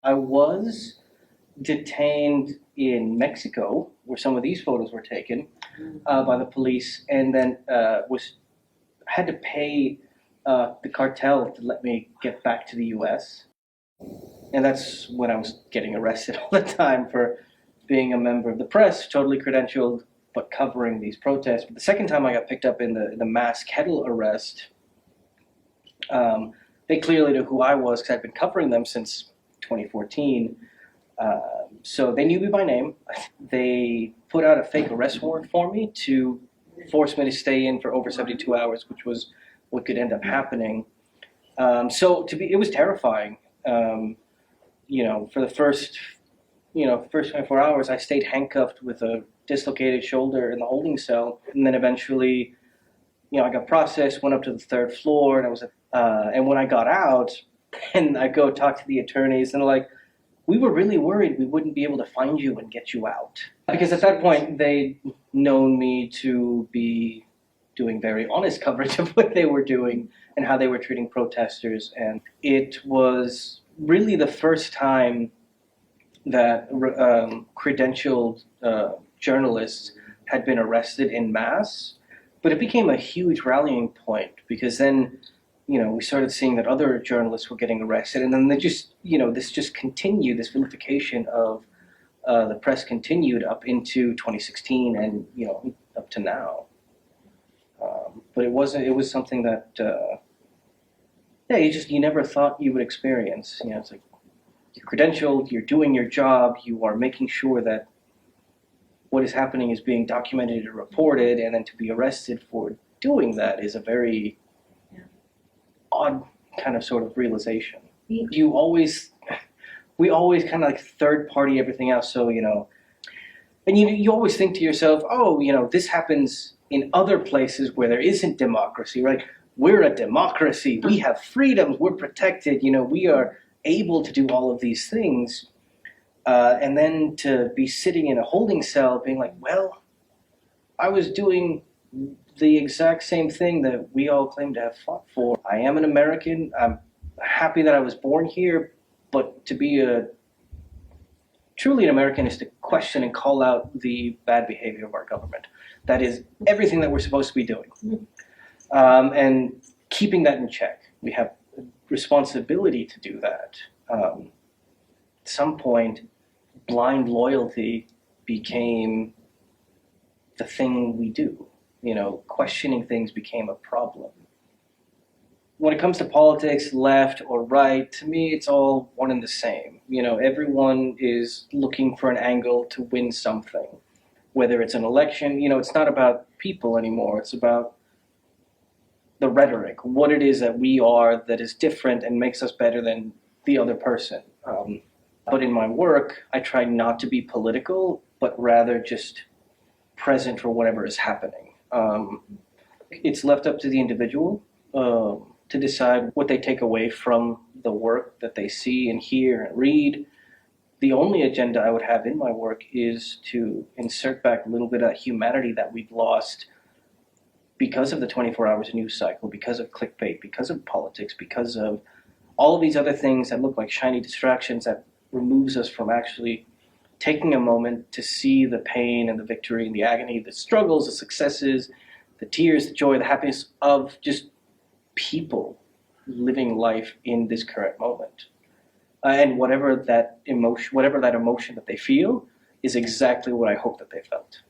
I was detained in Mexico, where some of these photos were taken by the police, and then was had to pay the cartel to let me get back to the U.S. And that's when I was getting arrested all the time for being a member of the press, totally credentialed, but covering these protests. But the second time I got picked up in the mass kettle arrest, they clearly knew who I was because I'd been covering them since 2014. So they knew me by name. They put out a fake arrest warrant for me to force me to stay in for over 72 hours, which was what could end up happening. It was terrifying. For the first 24 hours, I stayed handcuffed with a dislocated shoulder in the holding cell, and then eventually, I got processed, went up to the third floor, and when I got out, and I go talk to the attorneys, and they're like, we were really worried we wouldn't be able to find you and get you out. Because at that point, they'd known me to be doing very honest coverage of what they were doing and how they were treating protesters. And it was really the first time that credentialed journalists had been arrested en masse. But it became a huge rallying point because then we started seeing that other journalists were getting arrested, and then this just continued, this vilification of the press continued up into 2016 and, up to now. But it was something that, you never thought you would experience. It's like, you're credentialed, you're doing your job, you are making sure that what is happening is being documented and reported, and then to be arrested for doing that is a very odd kind of sort of realization. We always kind of like third party everything else. So, and you always think to yourself, this happens in other places where there isn't democracy, right? We're a democracy. We have freedoms. We're protected. We are able to do all of these things. And then to be sitting in a holding cell being like, well, I was doing the exact same thing that we all claim to have fought for. I am an American. I'm happy that I was born here, but to be truly an American is to question and call out the bad behavior of our government. That is everything that we're supposed to be doing. And keeping that in check. We have a responsibility to do that. At some point, blind loyalty became the thing we do. Questioning things became a problem. When it comes to politics, left or right, to me, it's all one and the same. Everyone is looking for an angle to win something. Whether it's an election, it's not about people anymore. It's about the rhetoric, what it is that we are that is different and makes us better than the other person. But in my work, I try not to be political, but rather just present for whatever is happening. It's left up to the individual to decide what they take away from the work that they see and hear and read. The only agenda I would have in my work is to insert back a little bit of humanity that we've lost because of the 24 hours news cycle, because of clickbait, because of politics, because of all of these other things that look like shiny distractions that removes us from actually taking a moment to see the pain and the victory and the agony, the struggles, the successes, the tears, the joy, the happiness of just people living life in this current moment. And whatever that emotion that they feel is exactly what I hope that they felt.